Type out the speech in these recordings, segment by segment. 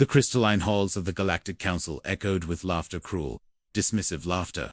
The crystalline halls of the Galactic Council echoed with laughter, cruel, dismissive laughter.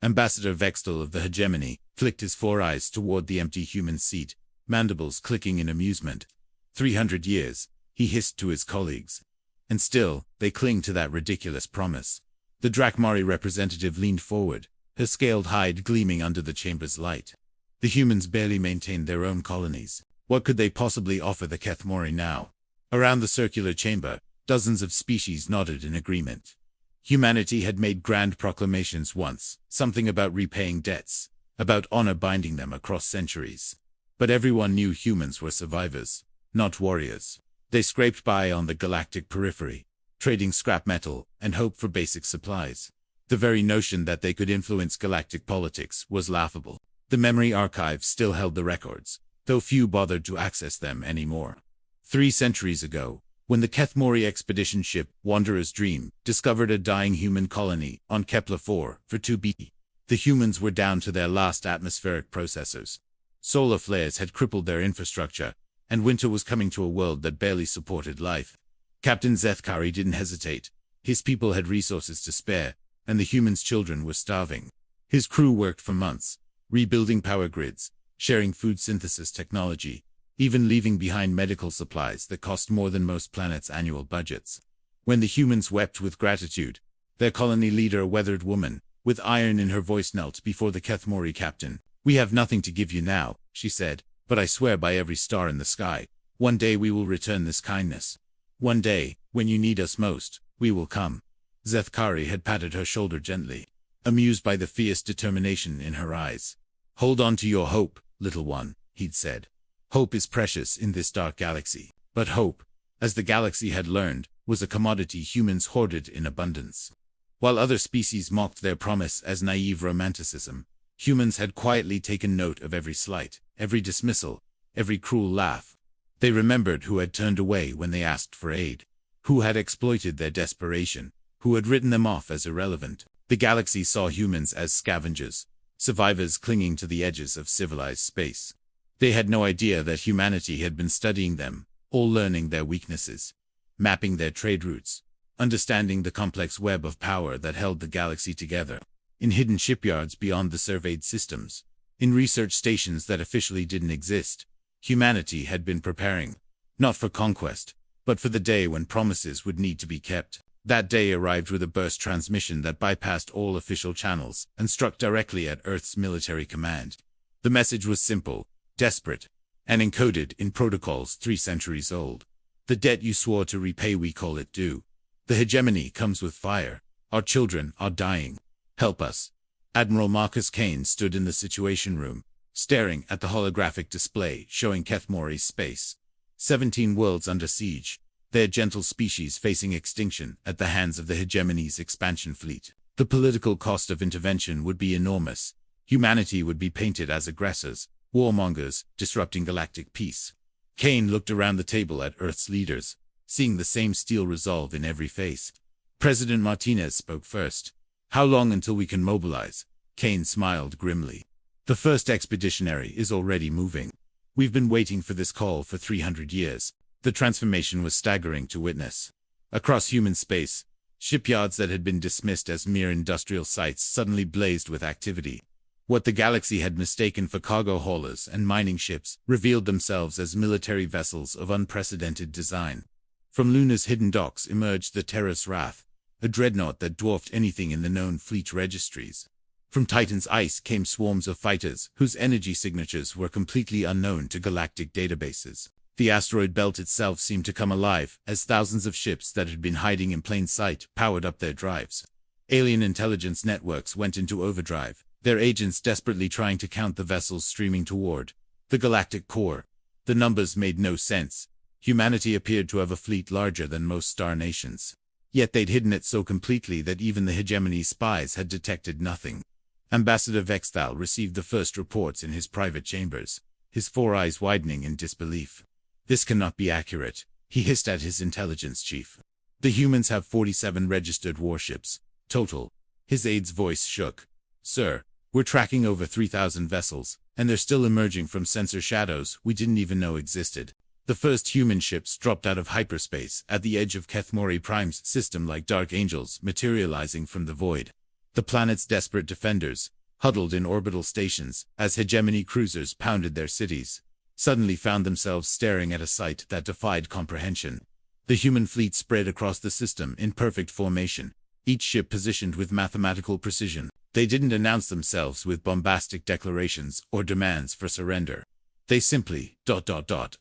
Ambassador Vextal of the Hegemony flicked his four eyes toward the empty human seat, mandibles clicking in amusement. 300 years, he hissed to his colleagues. And still, they cling to that ridiculous promise. The Keth'mori representative leaned forward, her scaled hide gleaming under the chamber's light. The humans barely maintained their own colonies. What could they possibly offer the Keth'mori now? Around the circular chamber, dozens of species nodded in agreement. Humanity had made grand proclamations once, something about repaying debts, about honor binding them across centuries. But everyone knew humans were survivors, not warriors. They scraped by on the galactic periphery, trading scrap metal and hope for basic supplies. The very notion that they could influence galactic politics was laughable. The memory archives still held the records, though few bothered to access them anymore. 3 centuries ago, when the Keth'mori expedition ship Wanderer's Dream discovered a dying human colony on Kepler 4 for 2b, the humans were down to their last atmospheric processors. Solar flares had crippled their infrastructure, and winter was coming to a world that barely supported life. Captain Zethkari didn't hesitate. His people had resources to spare, and the humans' children were starving. His crew worked for months, rebuilding power grids, sharing food synthesis technology, even leaving behind medical supplies that cost more than most planets' annual budgets. When the humans wept with gratitude, their colony leader, a weathered woman, with iron in her voice, knelt before the Keth'mori captain. "We have nothing to give you now," she said, "but I swear by every star in the sky, one day we will return this kindness. One day, when you need us most, we will come." Zethkari had patted her shoulder gently, amused by the fierce determination in her eyes. "Hold on to your hope, little one," he'd said. "Hope is precious in this dark galaxy." But hope, as the galaxy had learned, was a commodity humans hoarded in abundance. While other species mocked their promise as naive romanticism, humans had quietly taken note of every slight, every dismissal, every cruel laugh. They remembered who had turned away when they asked for aid, who had exploited their desperation, who had written them off as irrelevant. The galaxy saw humans as scavengers, survivors clinging to the edges of civilized space. They had no idea that humanity had been studying them, all learning their weaknesses, mapping their trade routes, understanding the complex web of power that held the galaxy together. In hidden shipyards beyond the surveyed systems, in research stations that officially didn't exist, humanity had been preparing, not for conquest, but for the day when promises would need to be kept. That day arrived with a burst transmission that bypassed all official channels and struck directly at Earth's military command. The message was simple, desperate, and encoded in protocols 3 centuries old. "The debt you swore to repay, we call it due. The hegemony comes with fire. Our children are dying. Help us." Admiral Marcus Kane stood in the Situation Room, staring at the holographic display showing Keth'mori's space. 17 worlds under siege, their gentle species facing extinction at the hands of the Hegemony's expansion fleet. The political cost of intervention would be enormous. Humanity would be painted as aggressors, warmongers, disrupting galactic peace. Kane looked around the table at Earth's leaders, seeing the same steel resolve in every face. President Martinez spoke first. "How long until we can mobilize?" Kane smiled grimly. "The first expeditionary is already moving. We've been waiting for this call for 300 years. The transformation was staggering to witness. Across human space, shipyards that had been dismissed as mere industrial sites suddenly blazed with activity. What the galaxy had mistaken for cargo haulers and mining ships revealed themselves as military vessels of unprecedented design. From Luna's hidden docks emerged the Terra's Wrath, a dreadnought that dwarfed anything in the known fleet registries. From Titan's ice came swarms of fighters whose energy signatures were completely unknown to galactic databases. The asteroid belt itself seemed to come alive as thousands of ships that had been hiding in plain sight powered up their drives. Alien intelligence networks went into overdrive, their agents desperately trying to count the vessels streaming toward the galactic core. The numbers made no sense. Humanity appeared to have a fleet larger than most star nations. Yet they'd hidden it so completely that even the Hegemony spies had detected nothing. Ambassador Vextal received the first reports in his private chambers, his 4 eyes widening in disbelief. "This cannot be accurate," he hissed at his intelligence chief. "The humans have 47 registered warships, total." His aide's voice shook. "Sir, we're tracking over 3,000 vessels, and they're still emerging from sensor shadows we didn't even know existed. The first human ships dropped out of hyperspace at the edge of Keth'mori Prime's system like dark angels materializing from the void. The planet's desperate defenders, huddled in orbital stations as hegemony cruisers pounded their cities, suddenly found themselves staring at a sight that defied comprehension. The human fleet spread across the system in perfect formation, each ship positioned with mathematical precision. They didn't announce themselves with bombastic declarations or demands for surrender. They simply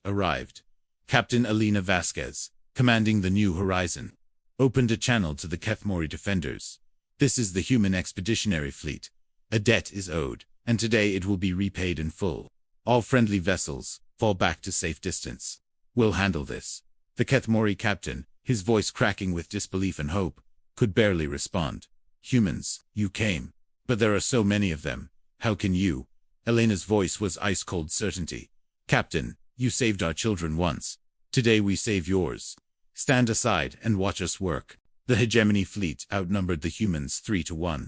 arrived. Captain Elena Vasquez, commanding the New Horizon, opened a channel to the Keth'mori defenders. This is the human expeditionary fleet. A debt is owed, and today it will be repaid in full. All friendly vessels, fall back to safe distance. We'll handle this. The Keth'mori captain, his voice cracking with disbelief and hope, could barely respond. Humans, you came. But there are so many of them. How can you? Elena's voice was ice-cold certainty. Captain, you saved our children once. Today we save yours. Stand aside and watch us work. The hegemony fleet outnumbered the humans 3-1.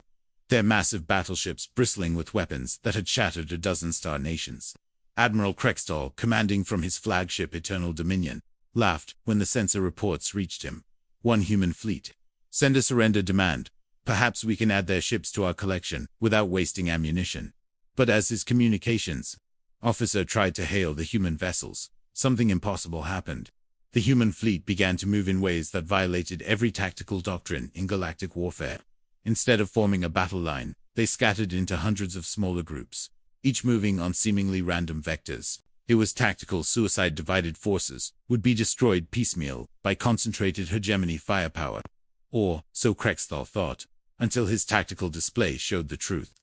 Their massive battleships bristling with weapons that had shattered a dozen star nations. Admiral Krextall, commanding from his flagship Eternal Dominion, laughed when the sensor reports reached him. One human fleet. Send a surrender demand. Perhaps we can add their ships to our collection without wasting ammunition. But as his communications officer tried to hail the human vessels, something impossible happened. The human fleet began to move in ways that violated every tactical doctrine in galactic warfare. Instead of forming a battle line, they scattered into hundreds of smaller groups, each moving on seemingly random vectors. It was tactical suicide. Divided forces would be destroyed piecemeal by concentrated hegemony firepower. Or, so Krextall thought, until his tactical display showed the truth.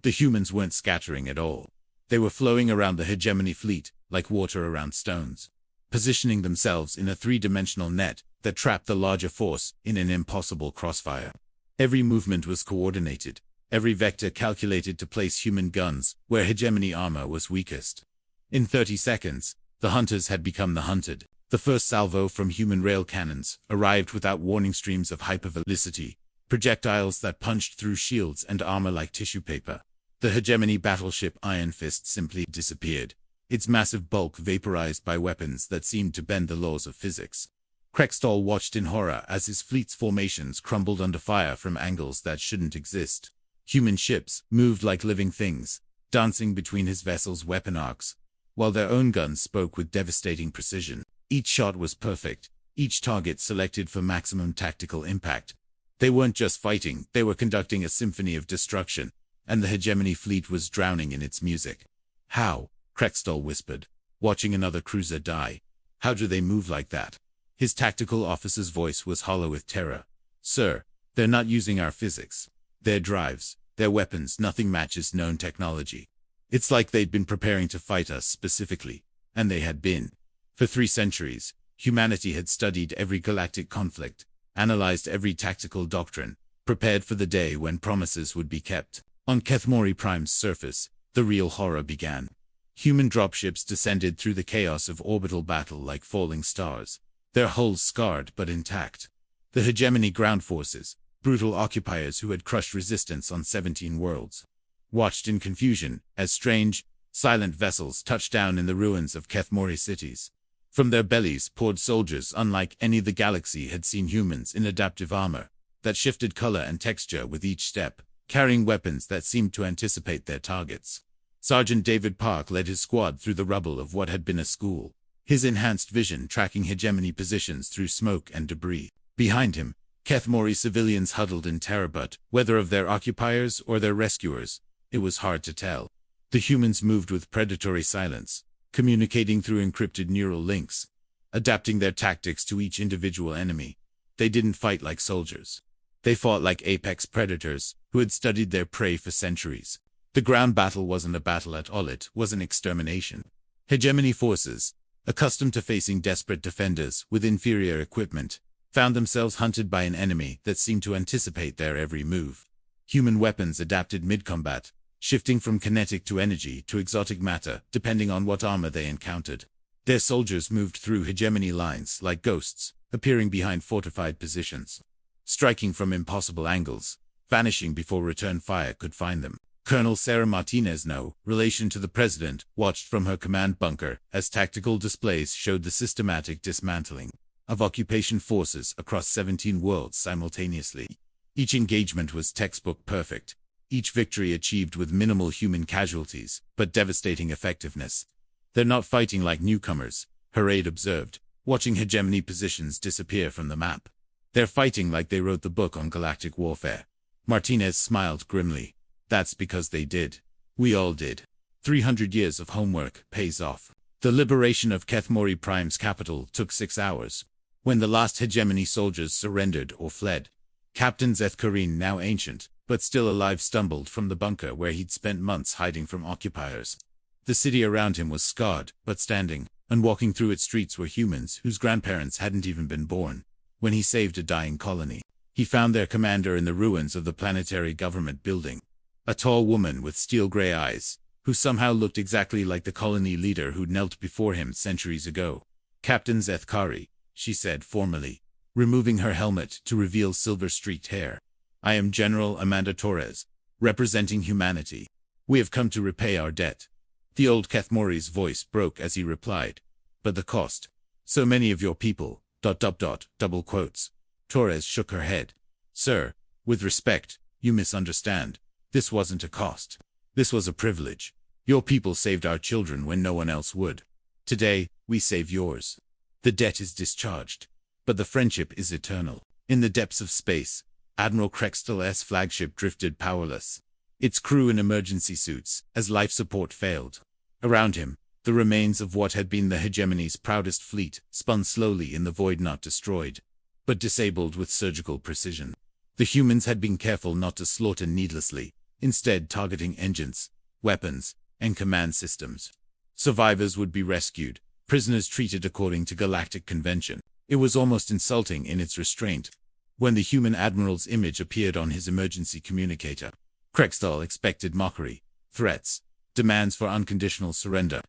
The humans weren't scattering at all. They were flowing around the hegemony fleet like water around stones, positioning themselves in a three-dimensional net that trapped the larger force in an impossible crossfire. Every movement was coordinated, every vector calculated to place human guns where hegemony armor was weakest. In 30 seconds, the hunters had become the hunted. The first salvo from human rail cannons arrived without warning, streams of hypervelocity, projectiles that punched through shields and armor like tissue paper. The hegemony battleship Iron Fist simply disappeared, its massive bulk vaporized by weapons that seemed to bend the laws of physics. Krextall watched in horror as his fleet's formations crumbled under fire from angles that shouldn't exist. Human ships moved like living things, dancing between his vessel's weapon arcs, while their own guns spoke with devastating precision. Each shot was perfect, each target selected for maximum tactical impact. They weren't just fighting, they were conducting a symphony of destruction, and the hegemony fleet was drowning in its music. How? Krextall whispered, watching another cruiser die. How do they move like that? His tactical officer's voice was hollow with terror. Sir, they're not using our physics. Their drives, their weapons, nothing matches known technology. It's like they'd been preparing to fight us specifically, and they had been. For 3 centuries, humanity had studied every galactic conflict, analyzed every tactical doctrine, prepared for the day when promises would be kept. On Keth'mori Prime's surface, the real horror began. Human dropships descended through the chaos of orbital battle like falling stars, their hulls scarred but intact. The hegemony ground forces, brutal occupiers who had crushed resistance on 17 worlds, watched in confusion as strange, silent vessels touched down in the ruins of Keth'mori cities. From their bellies poured soldiers unlike any the galaxy had seen, humans in adaptive armor that shifted color and texture with each step, carrying weapons that seemed to anticipate their targets. Sergeant David Park led his squad through the rubble of what had been a school, his enhanced vision tracking hegemony positions through smoke and debris. Behind him, Keth'mori civilians huddled in terror, but whether of their occupiers or their rescuers, it was hard to tell. The humans moved with predatory silence, communicating through encrypted neural links, adapting their tactics to each individual enemy. They didn't fight like soldiers. They fought like apex predators who had studied their prey for centuries. The ground battle wasn't a battle at all, it was an extermination. Hegemony forces, accustomed to facing desperate defenders with inferior equipment, found themselves hunted by an enemy that seemed to anticipate their every move. Human weapons adapted mid-combat, shifting from kinetic to energy to exotic matter depending on what armor they encountered. Their soldiers moved through hegemony lines like ghosts, appearing behind fortified positions, striking from impossible angles, vanishing before return fire could find them. Colonel Sarah Martinez, no relation to the president, watched from her command bunker as tactical displays showed the systematic dismantling of occupation forces across 17 worlds simultaneously. Each engagement was textbook perfect, each victory achieved with minimal human casualties, but devastating effectiveness. They're not fighting like newcomers, her aide observed, watching hegemony positions disappear from the map. They're fighting like they wrote the book on galactic warfare. Martinez smiled grimly. That's because they did. We all did. 300 years of homework pays off. The liberation of Keth'mori Prime's capital took 6 hours. When the last hegemony soldiers surrendered or fled, Captain Zethkarine, now ancient, but still alive, stumbled from the bunker where he'd spent months hiding from occupiers. The city around him was scarred, but standing, and walking through its streets were humans whose grandparents hadn't even been born. When he saved a dying colony, he found their commander in the ruins of the planetary government building. A tall woman with steel-gray eyes, who somehow looked exactly like the colony leader who'd knelt before him centuries ago. Captain Zethkari, she said formally, removing her helmet to reveal silver-streaked hair. I am General Amanda Torres, representing humanity. We have come to repay our debt. The old Keth'mori's voice broke as he replied. But the cost. So many of your people, ... double quotes. Torres shook her head. Sir, with respect, you misunderstand. This wasn't a cost. This was a privilege. Your people saved our children when no one else would. Today, we save yours. The debt is discharged. But the friendship is eternal. In the depths of space, Admiral Krextal's flagship drifted powerless, its crew in emergency suits, as life support failed. Around him, the remains of what had been the hegemony's proudest fleet spun slowly in the void, not destroyed, but disabled with surgical precision. The humans had been careful not to slaughter needlessly, instead targeting engines, weapons, and command systems. Survivors would be rescued, prisoners treated according to galactic convention. It was almost insulting in its restraint. When the human admiral's image appeared on his emergency communicator, Krextal expected mockery, threats, demands for unconditional surrender.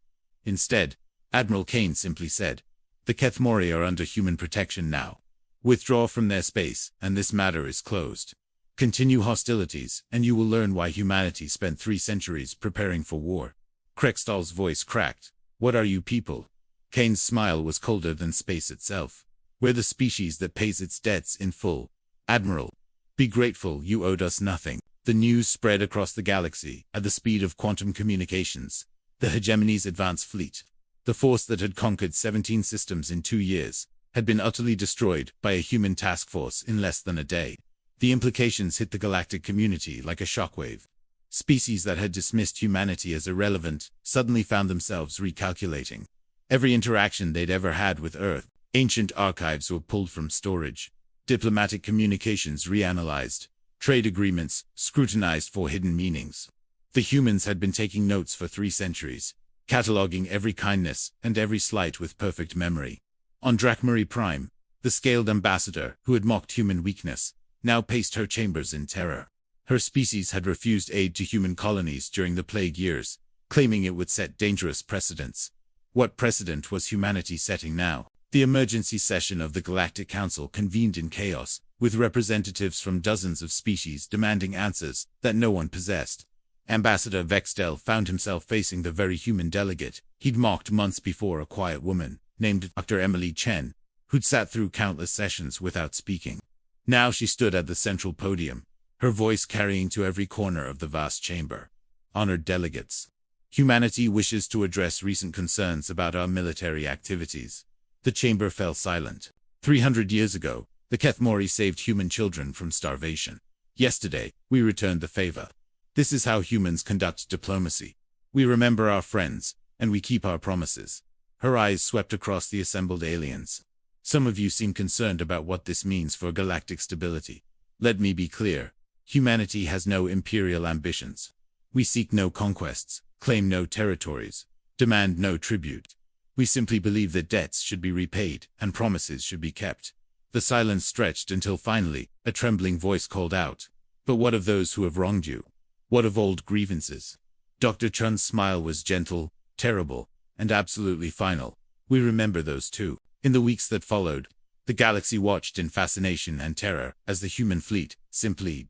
Instead, Admiral Kane simply said, the Keth'mori are under human protection now. Withdraw from their space, and this matter is closed. Continue hostilities, and you will learn why humanity spent 3 centuries preparing for war. Krextal's voice cracked. What are you people? Kane's smile was colder than space itself. We're the species that pays its debts in full. Admiral, be grateful, you owed us nothing. The news spread across the galaxy at the speed of quantum communications. The hegemony's advanced fleet, the force that had conquered 17 systems in 2 years, had been utterly destroyed by a human task force in less than a day. The implications hit the galactic community like a shockwave. Species that had dismissed humanity as irrelevant suddenly found themselves recalculating every interaction they'd ever had with Earth. Ancient archives were pulled from storage, diplomatic communications reanalyzed, trade agreements scrutinized for hidden meanings. The humans had been taking notes for 3 centuries, cataloging every kindness and every slight with perfect memory. On Keth'mori Prime, the scaled ambassador, who had mocked human weakness, now paced her chambers in terror. Her species had refused aid to human colonies during the plague years, claiming it would set dangerous precedents. What precedent was humanity setting now? The emergency session of the Galactic Council convened in chaos, with representatives from dozens of species demanding answers that no one possessed. Ambassador Vextel found himself facing the very human delegate he'd mocked months before, a quiet woman named Dr. Emily Chen, who'd sat through countless sessions without speaking. Now she stood at the central podium, her voice carrying to every corner of the vast chamber. Honored delegates, humanity wishes to address recent concerns about our military activities. The chamber fell silent. 300 years ago, the Keth'mori saved human children from starvation. Yesterday, we returned the favor. This is how humans conduct diplomacy. We remember our friends, and we keep our promises. Her eyes swept across the assembled aliens. Some of you seem concerned about what this means for galactic stability. Let me be clear. Humanity has no imperial ambitions. We seek no conquests, claim no territories, demand no tribute. We simply believe that debts should be repaid and promises should be kept. The silence stretched until finally, a trembling voice called out, "But what of those who have wronged you? What of old grievances?" Dr. Chun's smile was gentle, terrible, and absolutely final. We remember those too. In the weeks that followed, the galaxy watched in fascination and terror as the human fleet simply ...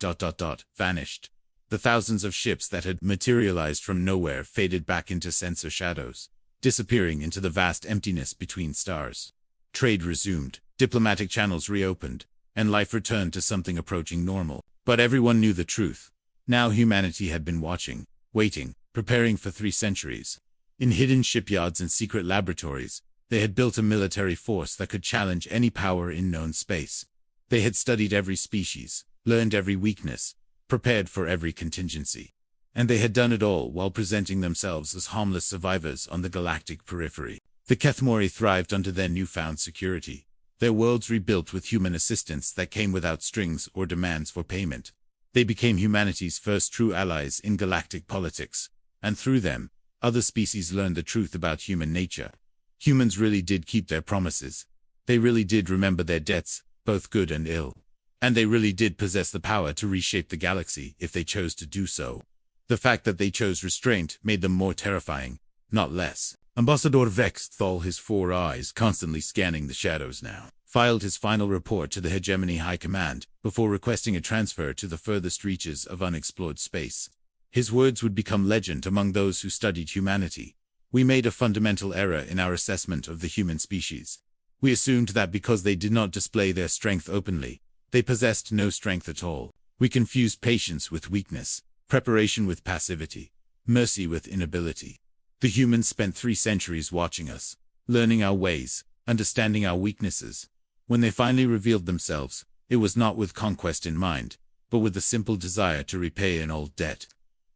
vanished. The thousands of ships that had materialized from nowhere faded back into sensor shadows, disappearing into the vast emptiness between stars. Trade resumed, diplomatic channels reopened, and life returned to something approaching normal. But everyone knew the truth. Now humanity had been watching, waiting, preparing for 3 centuries. In hidden shipyards and secret laboratories, they had built a military force that could challenge any power in known space. They had studied every species, learned every weakness, prepared for every contingency. And they had done it all while presenting themselves as harmless survivors on the galactic periphery. The Keth'mori thrived under their newfound security, their worlds rebuilt with human assistance that came without strings or demands for payment. They became humanity's first true allies in galactic politics, and through them, other species learned the truth about human nature. Humans really did keep their promises. They really did remember their debts, both good and ill. And they really did possess the power to reshape the galaxy if they chose to do so. The fact that they chose restraint made them more terrifying, not less. Ambassador Vexthal, his 4 eyes constantly scanning the shadows now, filed his final report to the Hegemony High Command before requesting a transfer to the furthest reaches of unexplored space. His words would become legend among those who studied humanity. We made a fundamental error in our assessment of the human species. We assumed that because they did not display their strength openly, they possessed no strength at all. We confused patience with weakness, preparation with passivity, mercy with inability. The humans spent 3 centuries watching us, learning our ways, understanding our weaknesses. When they finally revealed themselves, it was not with conquest in mind, but with the simple desire to repay an old debt.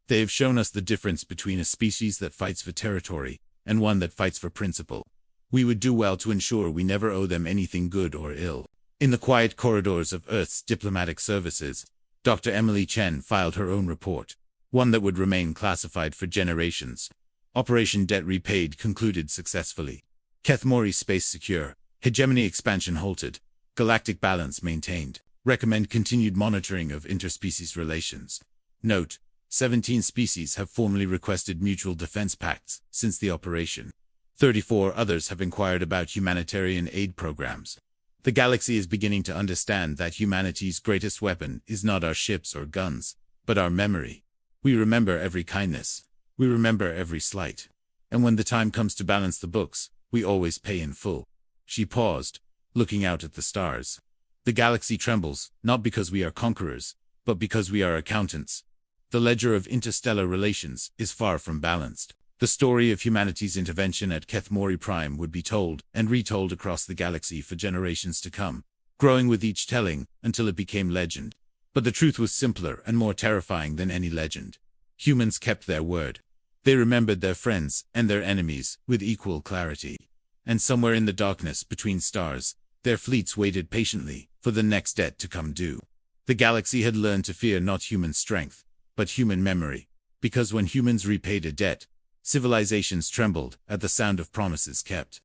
They have shown us the difference between a species that fights for territory and one that fights for principle. We would do well to ensure we never owe them anything good or ill. In the quiet corridors of Earth's diplomatic services, Dr. Emily Chen filed her own report, one that would remain classified for generations. Operation Debt Repaid concluded successfully. Keth'mori space secure. Hegemony expansion halted. Galactic balance maintained. Recommend continued monitoring of interspecies relations. Note: 17 species have formally requested mutual defense pacts since the operation. 34 others have inquired about humanitarian aid programs. The galaxy is beginning to understand that humanity's greatest weapon is not our ships or guns, but our memory. We remember every kindness. We remember every slight. And when the time comes to balance the books, we always pay in full. She paused, looking out at the stars. The galaxy trembles, not because we are conquerors, but because we are accountants. The ledger of interstellar relations is far from balanced. The story of humanity's intervention at Keth'mori Prime would be told and retold across the galaxy for generations to come, growing with each telling until it became legend. But the truth was simpler and more terrifying than any legend. Humans kept their word. They remembered their friends and their enemies with equal clarity. And somewhere in the darkness between stars, their fleets waited patiently for the next debt to come due. The galaxy had learned to fear not human strength, but human memory. Because when humans repaid a debt, civilizations trembled at the sound of promises kept.